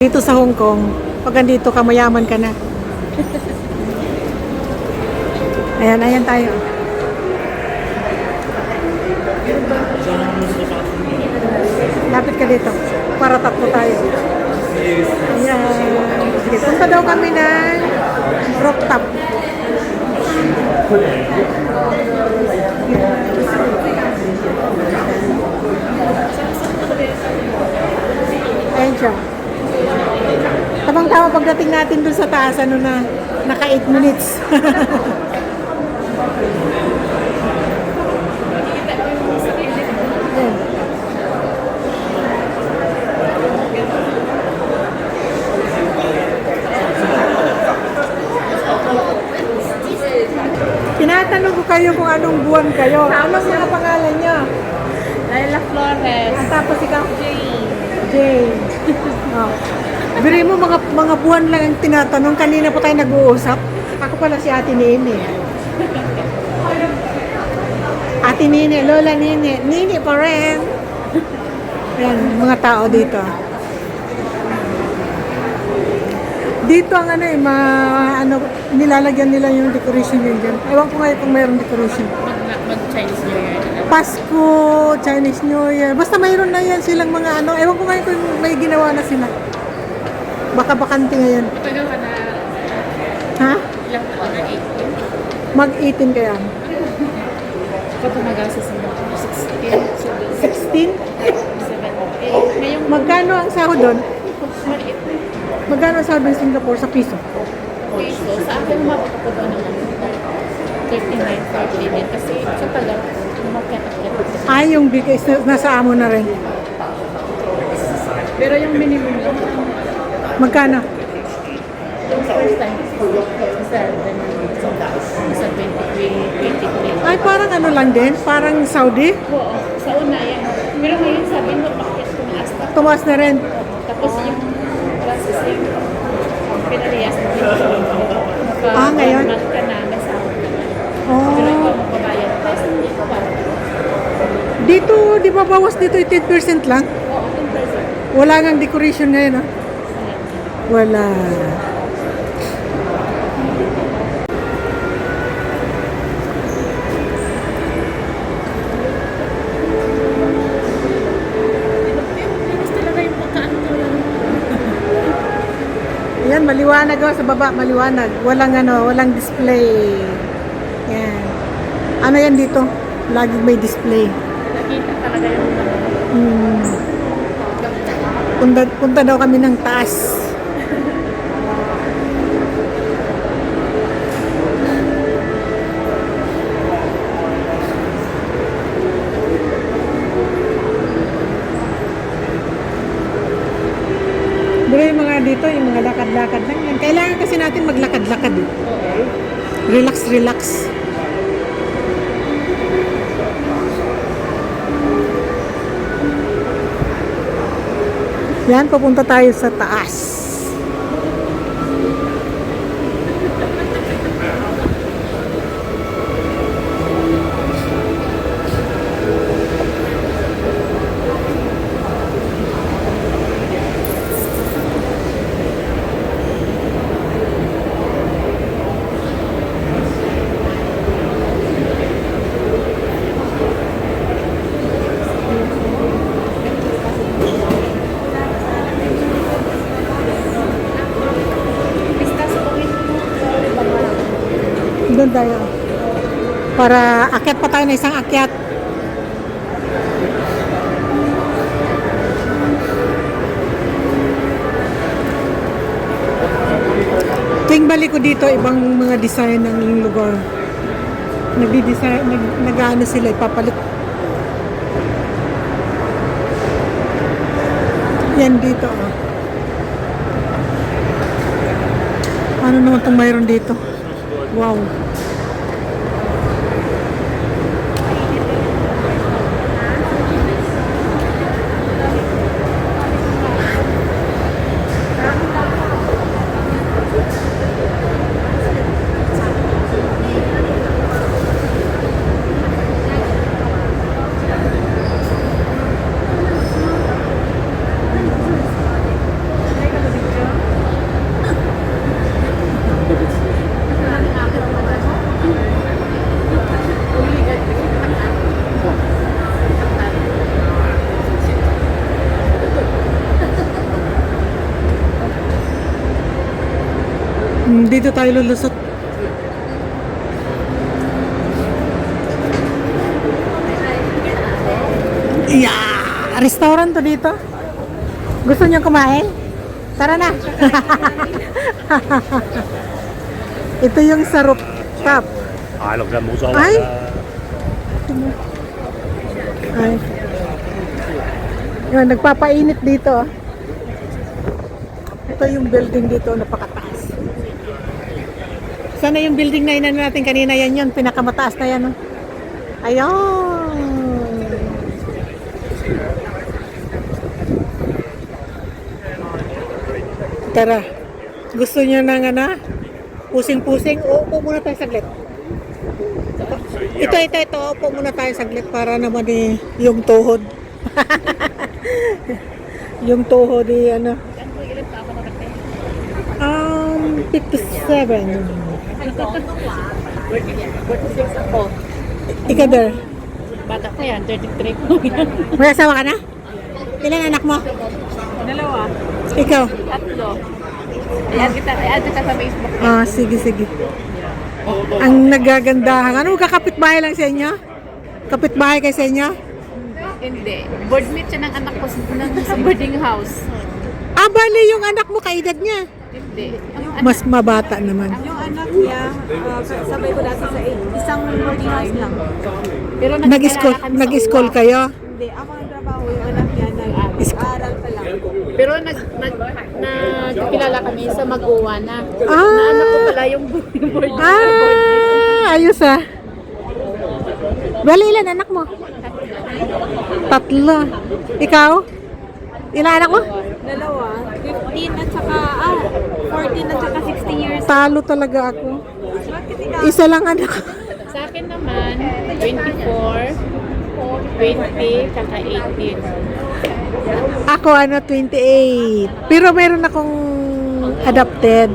Dito sa Hong Kong, pag andito ka, mayaman ka na. Ayan, ayan tayo. Lapit ka dito. Para tatlo tayo. Ayan. Sige, punta daw kami ng rooftop. Ayan siya. Tamang-tama pagdating natin dun sa taas, ano na, naka 8 minutes. Ayan. Tinatanong ko kayo kung anong buwan kayo. Anong mga pangalan niyo? Laila Flores. At tapos ikaw? Jane. Jane. Oh. Biri mo, mga buwan lang ang tinatanong. Kanina pa tayo nag-uusap. Ako pala si Ate Nini. Ate Nini, Lola Nini. Nini pa rin. Ayan, mga tao dito. Dito ang nilalagyan nila yung decoration yun dyan. Ewan ko ngayon kung mayroong decoration. Mag-Chinese New Year. Pasko, Chinese New Year. Basta mayroon na yan silang mga ano. Ewan ko ngayon kung may ginawa na sila. Baka bakante ngayon. Tagal ka na Ha? ilang taon na 18. Mag-18 kaya. Ako tumagal sa 16, 16? 17. Ngayong Magkano ang sahod doon? maliit Magkano ang sahod ng Singapore sa piso? peso. Sa akin, umabot ako doon ng 39, 40 din. Kasi sa tagal, umakyat-akyat. Ay, yung big is nasa amo na rin. Pero yung minimum lang, Magkano? yung sa first time, sa 23. Ay, parang ano lang din? Parang Saudi? Oo, sa una yan. Pero ngayon sabi mo, bakit tumaas na? Tumaas na rin. Tapos yung processing, pinaliyas mo. Ngayon? Month ka na, may sahod ka na. Oh. Pero ikaw magbabayad. Tapos hindi ko ba? Dito, di ba bawas dito 10% lang? Oo, 10%. Wala ngang decoration ngayon, ah. Wala. Tapos talaga yung pagkaan ko lang. Yan, maliwanag oh, sa baba, maliwanag. Walang display. Yan. Ano yan dito? Laging may display. Nakita talaga yung Punta daw kami ng taas. Pero yung mga dito, yung mga lakad-lakad lang yan. Kailangan kasi natin maglakad-lakad eh. Relax, relax. Yan, papunta tayo sa taas. Doon tayo. Para akyat pa tayo na isang akyat. Tuwing balik ko dito, ibang mga design ng lugar. Nagdi-design, nag-ano sila, ipapalit. Yan dito. Oh. Ano naman itong mayroon dito? Wow. Dito tayo lulusot. Yeah! Restaurant to dito. Gusto niyo kumain? Tara na. Ito yung sa rooftop. Lộc ra mũ gió Ay. Ay. Yun, nagpapainit dito. Ito yung building dito, napakataas. Sana yung building na inano natin kanina, yan yun, pinakamataas na yan. Oh. Ayun. Tara, gusto niyo ng ano? Pusing-pusing? Upo muna tayo saglit. Ito. Upo muna tayo saglit para naman yung tuhod. Yung tuhod ano. 57. Ikaw there. Bata ko yan, 33 ko yan. May asawa ka na? Ilan anak mo? 2. Ikaw? 3. Add kita sa Facebook. Ah, sige. Ang nagagandahan. Ano, kakapit-bahay lang sa inyo? Kapit-bahay kayo sa inyo? Hindi. Boardmate siya ng anak ko sa boarding house. Ah, bali yung anak mo, kaedad niya. Hindi. Mas mabata naman. Yung anak niya, sabay ko dati sa isang boarding house lang. Pero Nag-school kayo? Hindi, ako ang trabaho, yung anak niya nag-aaral pa lang. Pero nagkilala kami sa Mag-uwa na. Ah. Na anak ko pala yung boarding. Ah, ayos ah. Bali, ilan anak mo? 3. Ikaw? Ilan anak mo? 2, 15 at saka, 14 at saka 16 years. Talo talaga ako. Bakit ikaw? Isa lang anak. Sa akin naman, 24, 20, tsaka 18. Ako 28. Pero meron akong adopted.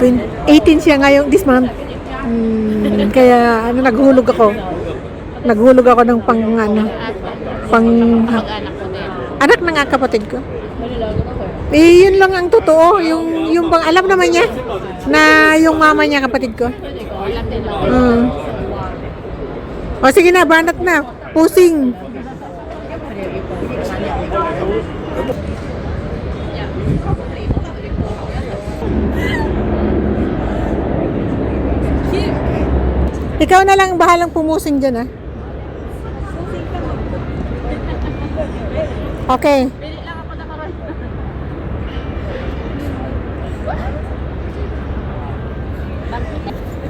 18 siya ngayong this month. Kaya naghulog ako. Naghulog ako ng pang Mag-anak ko din. anak ng kapatid ko. Malalago ko. Yun lang ang totoo. Yung bang alam naman niya na yung mama niya kapatid ko. Alam din lang. O sige na, banat na. Pusing. Ikaw na lang bahalang pumusing dyan, ah. Okay.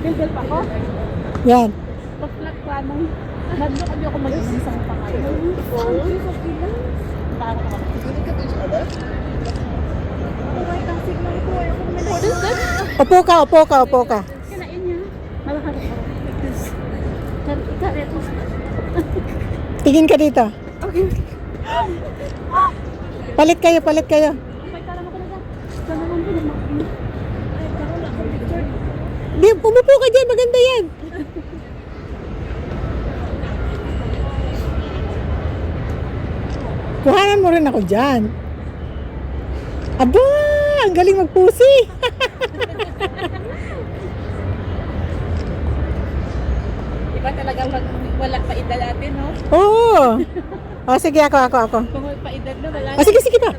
Nagbilbil pa ako. Yan. Pag-flag pa nung nandun kami ako mag-isang sa pangalan. What is that? Upo ka. Kinain niya. Malakad ako. Karet. Tingin ka dito. Okay. Palit kayo. May kalam ako na dyan. Sana lang din naman. Ay, karoon ako picture. Di, umupo ka dyan. Maganda yan. Kuhanan mo rin ako dyan. Aba, ang galing magpusi. Iba talaga pag wala pa edad natin, no? Oo. O, sige, ako. Kung may pa edad na, wala O, sige pa.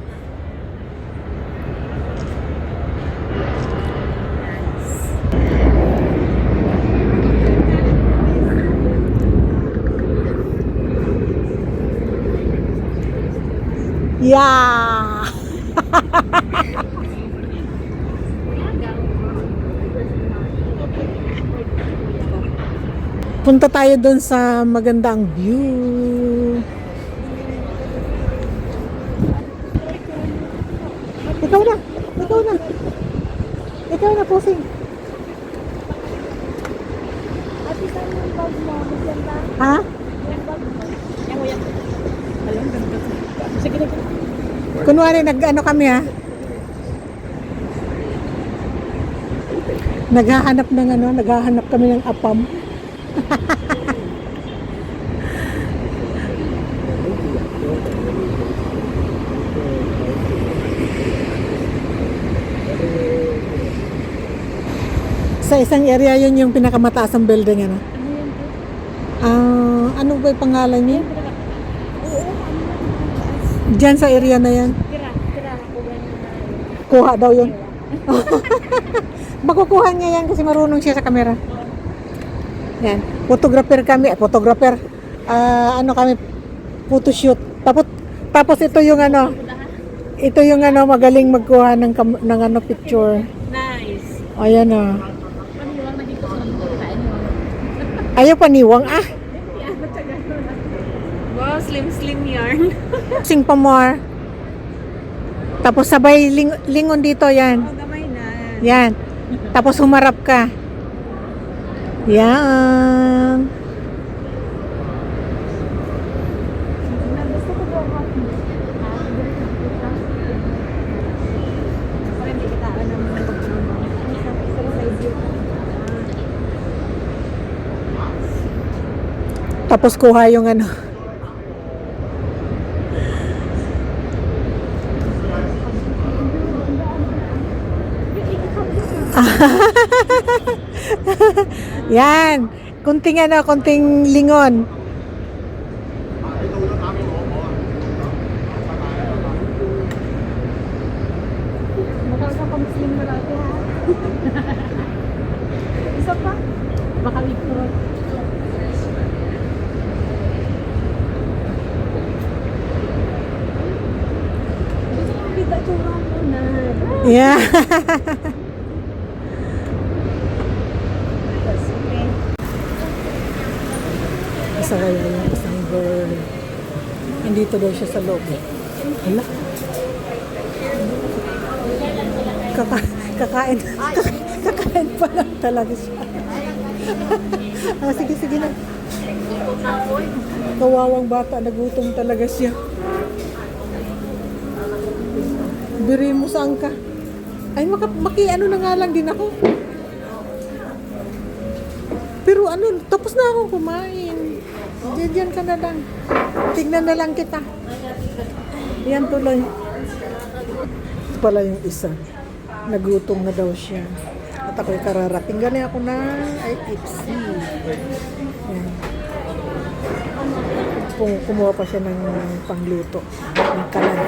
Yeah! Punta tayo doon sa magandang view. Ikaw na, pusing. Ate, saan yung bag mo? Maganda? Ha? Yung bag mo? Alam, ganda. Sige na. Kunwari, nag-ano kami ha? Naghahanap kami ng apam. Sa isang area yun yung pinakamataas ang building. Ano? Ano yan po? Ano ba yung pangalan niya? Oo, ano na. Diyan sa area na yan. Tira ako ganyan na. Kuha daw yun. Makukuha niya yan kasi marunong siya sa camera. Yan. Photographer kami. Photographer. Ano kami? Photoshoot. Tapos ito yung ano. Ito yung ano magaling magkuha ng ano picture. Nice. Ayan o. Paniwang na dito sa mga kain mo. Ayaw paniwang ah. Wow, slim yarn. Sing pa more. Tapos sabay lingon dito yan. Oh, gamay na. Yan. Tapos humarap ka. Yan. Gusto ko daw coffee. Para hindi kita alam ng Tapos kuha yung ano. Yan. Konting lingon. Makakapag-slim na natin ha. Isa pa. Baka Victor. Gusto ko kita tsura mo na. Yeah. Isa kaya yung isang girl. Nandito daw siya sa loob. Hala. Kakain. Kakain pa lang talaga siya. Sige na. Kawawang bata, nagutom talaga siya. Biri mo saan ka? Ay, maki-ano na nga lang din ako. Pero ano, tapos na akong kumain. Diyan ka na lang. Tignan na lang kita. Yan tuloy. Ito pala yung isa. Nagutom na daw siya. At ako'y kararating. Gani ako na ay tipsy. Yan. Kumuha pa siya ng pangluto. Ng kalan.